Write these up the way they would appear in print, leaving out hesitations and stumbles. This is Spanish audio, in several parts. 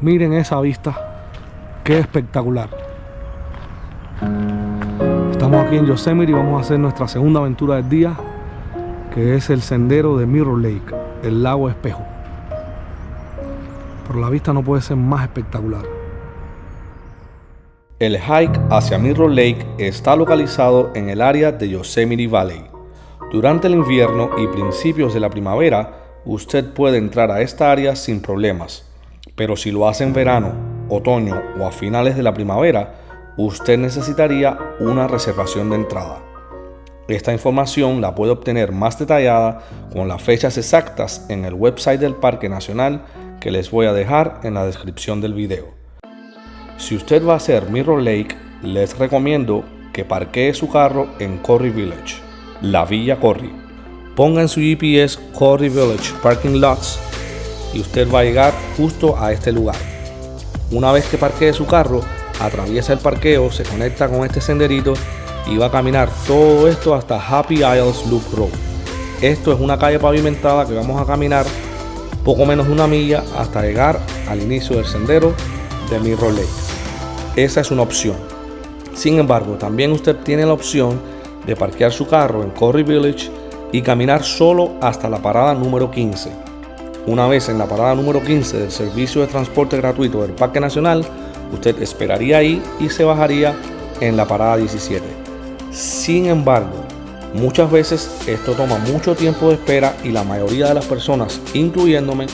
Miren esa vista, qué espectacular. Estamos aquí en Yosemite y vamos a hacer nuestra segunda aventura del día, que es el sendero de Mirror Lake, el lago espejo. Pero la vista no puede ser más espectacular. El hike hacia Mirror Lake está localizado en el área de Yosemite Valley. Durante el invierno y principios de la primavera, usted puede entrar a esta área sin problemas. Pero si lo hace en verano, otoño o a finales de la primavera, usted necesitaría una reservación de entrada. Esta información la puede obtener más detallada con las fechas exactas en el website del Parque Nacional que les voy a dejar en la descripción del video. Si usted va a hacer Mirror Lake, les recomiendo que parquee su carro en Corry Village, la Villa Corry. Ponga en su GPS Corry Village Parking Lots y usted va a llegar justo a este lugar. Una vez que parquee su carro, atraviesa el parqueo, se conecta con este senderito y va a caminar todo esto hasta Happy Isles Loop Road. Esto es una calle pavimentada que vamos a caminar poco menos de una milla hasta llegar al inicio del sendero de Mirror Lake. Esa es una opción. Sin embargo, también usted tiene la opción de parquear su carro en Corry Village y caminar solo hasta la parada número 15. Una vez en la parada número 15 del servicio de transporte gratuito del Parque Nacional, usted esperaría ahí y se bajaría en la parada 17. Sin embargo, muchas veces esto toma mucho tiempo de espera y la mayoría de las personas, incluyéndome,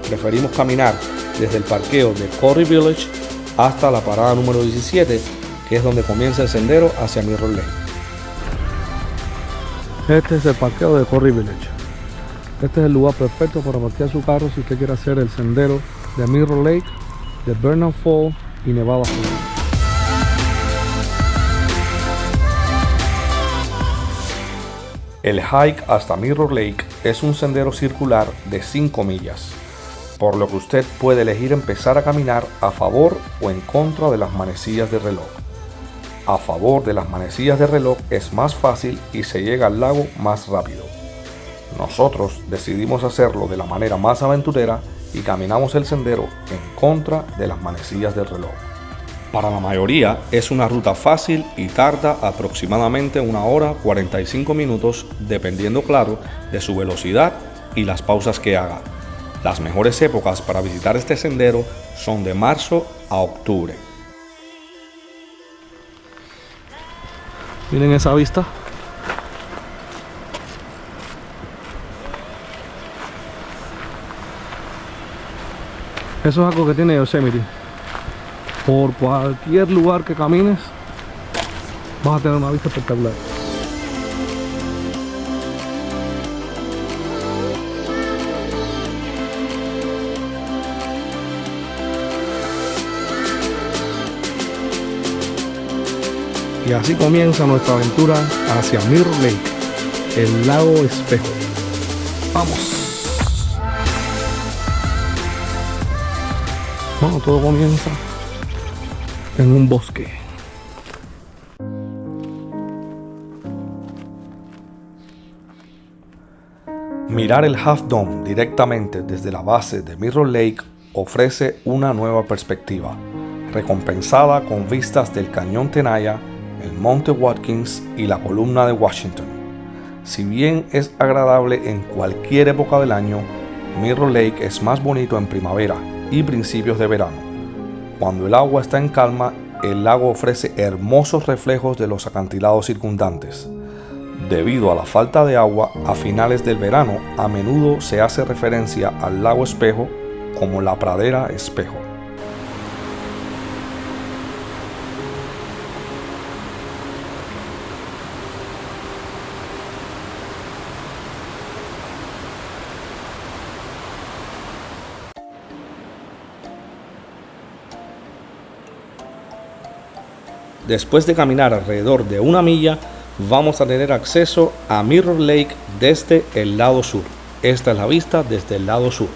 preferimos caminar desde el parqueo de Corry Village hasta la parada número 17, que es donde comienza el sendero hacia Mirror Lake. Este es el parqueo de Corry Village. Este es el lugar perfecto para parquear su carro si usted quiere hacer el sendero de Mirror Lake, de Bernal Falls y Nevada Falls. El hike hasta Mirror Lake es un sendero circular de 5 millas, por lo que usted puede elegir empezar a caminar a favor o en contra de las manecillas de reloj. A favor de las manecillas de reloj es más fácil y se llega al lago más rápido. Nosotros decidimos hacerlo de la manera más aventurera y caminamos el sendero en contra de las manecillas del reloj. Para la mayoría es una ruta fácil y tarda aproximadamente 1 hora 45 minutos dependiendo, claro, de su velocidad y las pausas que haga. Las mejores épocas para visitar este sendero son de marzo a octubre. Miren esa vista. Eso es algo que tiene Yosemite. Por cualquier lugar que camines, vas a tener una vista espectacular. Y así comienza nuestra aventura hacia Mirror Lake, el lago espejo. ¡Vamos! Bueno, todo comienza en un bosque. Mirar el Half Dome directamente desde la base de Mirror Lake ofrece una nueva perspectiva, recompensada con vistas del Cañón Tenaya, el Monte Watkins y la Columna de Washington. Si bien es agradable en cualquier época del año, Mirror Lake es más bonito en primavera y principios de verano. Cuando el agua está en calma, el lago ofrece hermosos reflejos de los acantilados circundantes. Debido a la falta de agua, a finales del verano a menudo se hace referencia al lago espejo como la pradera espejo. Después de caminar alrededor de 1 milla, vamos a tener acceso a Mirror Lake desde el lado sur. Esta es la vista desde el lado sur.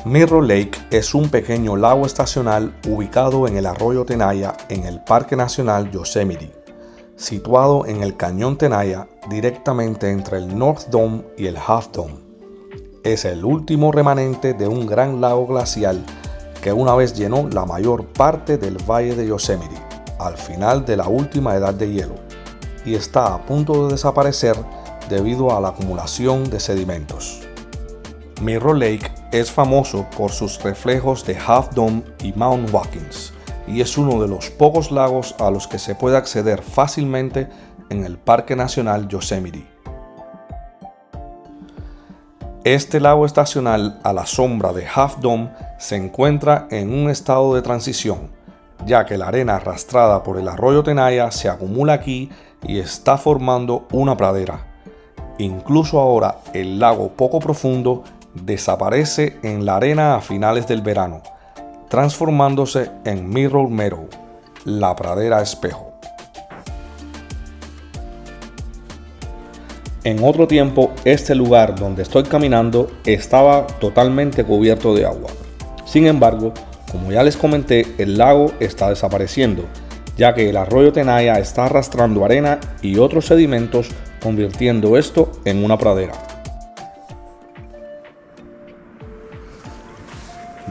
Mirror Lake es un pequeño lago estacional ubicado en el arroyo Tenaya en el Parque Nacional Yosemite, situado en el cañón Tenaya directamente entre el North Dome y el Half Dome. Es el último remanente de un gran lago glacial que una vez llenó la mayor parte del valle de Yosemite al final de la última edad de hielo y está a punto de desaparecer debido a la acumulación de sedimentos. Mirror Lake es famoso por sus reflejos de Half Dome y Mount Watkins y es uno de los pocos lagos a los que se puede acceder fácilmente en el Parque Nacional Yosemite. Este lago estacional a la sombra de Half Dome se encuentra en un estado de transición, ya que la arena arrastrada por el arroyo Tenaya se acumula aquí y está formando una pradera. Incluso ahora el lago poco profundo desaparece en la arena a finales del verano, transformándose en Mirror Meadow, la pradera espejo. En otro tiempo, este lugar donde estoy caminando estaba totalmente cubierto de agua. Sin embargo, como ya les comenté, el lago está desapareciendo, ya que el arroyo Tenaya está arrastrando arena y otros sedimentos, convirtiendo esto en una pradera.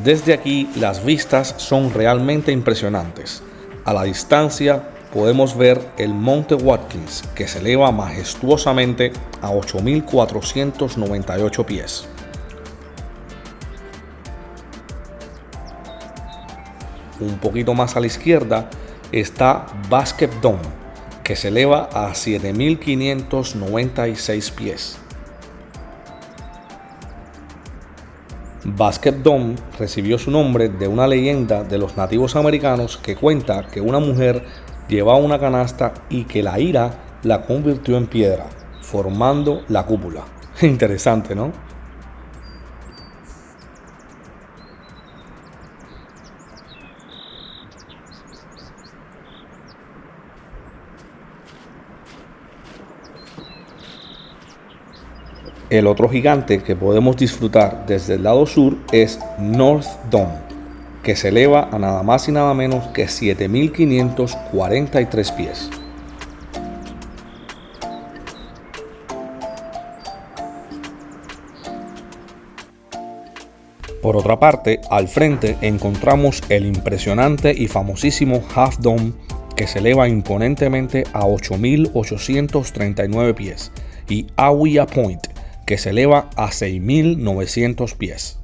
Desde aquí las vistas son realmente impresionantes. A la distancia podemos ver el Monte Watkins, que se eleva majestuosamente a 8.498 pies. Un poquito más a la izquierda está Basket Dome, que se eleva a 7.596 pies. Basket Dome recibió su nombre de una leyenda de los nativos americanos que cuenta que una mujer llevaba una canasta y que la ira la convirtió en piedra, formando la cúpula. Interesante, ¿no? El otro gigante que podemos disfrutar desde el lado sur es North Dome, que se eleva a nada más y nada menos que 7.543 pies. Por otra parte, al frente encontramos el impresionante y famosísimo Half Dome, que se eleva imponentemente a 8.839 pies, y Aweya Point, que se eleva a 6.900 pies.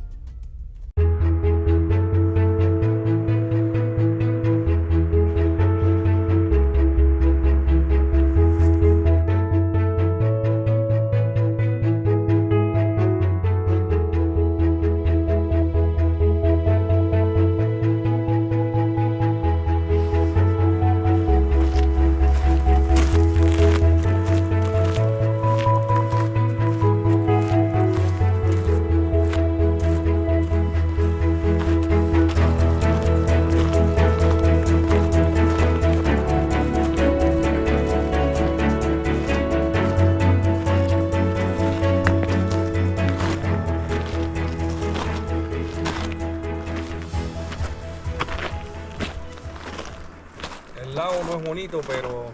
El lago no es bonito, pero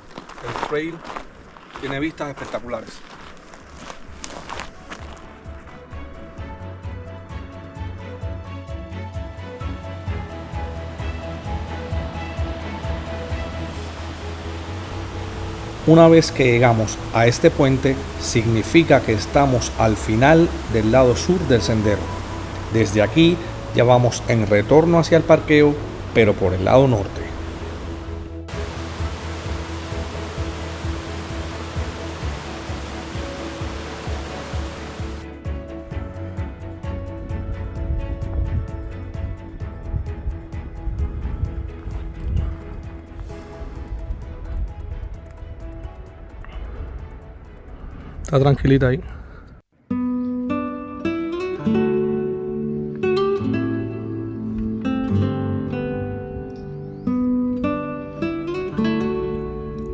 el trail tiene vistas espectaculares. Una vez que llegamos a este puente, significa que estamos al final del lado sur del sendero. Desde aquí ya vamos en retorno hacia el parqueo, pero por el lado norte. Está tranquilita ahí.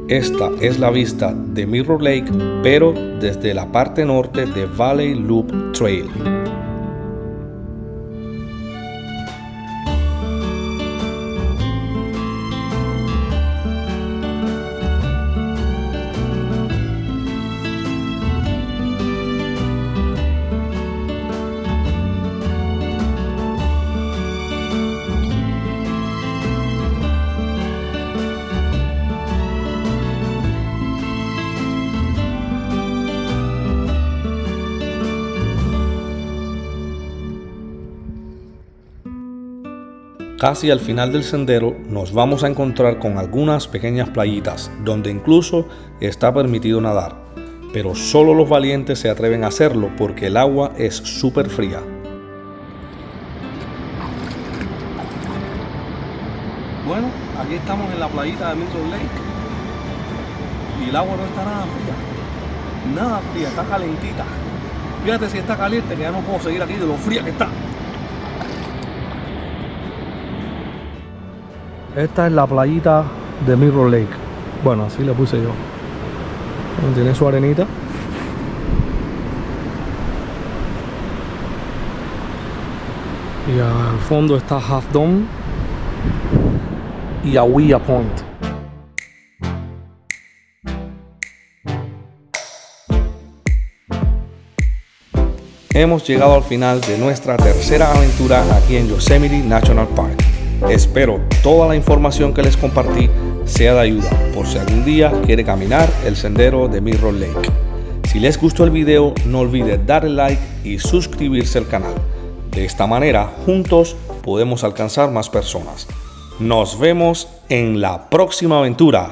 Esta es la vista de Mirror Lake, pero desde la parte norte de Valley Loop Trail. Casi al final del sendero nos vamos a encontrar con algunas pequeñas playitas donde incluso está permitido nadar, pero solo los valientes se atreven a hacerlo porque el agua es súper fría. Bueno, aquí estamos en la playita de Mirror Lake y el agua no está nada fría, está calentita. Fíjate si está caliente que ya no puedo seguir aquí de lo fría que está. Esta es la playita de Mirror Lake. Bueno, así le puse yo. Tiene su arenita. Y al fondo está Half Dome y Awea Point. Hemos llegado al final de nuestra tercera aventura aquí en Yosemite National Park. Espero toda la información que les compartí sea de ayuda por si algún día quiere caminar el sendero de Mirror Lake. Si les gustó el video, no olviden darle like y suscribirse al canal. De esta manera, juntos podemos alcanzar más personas. Nos vemos en la próxima aventura.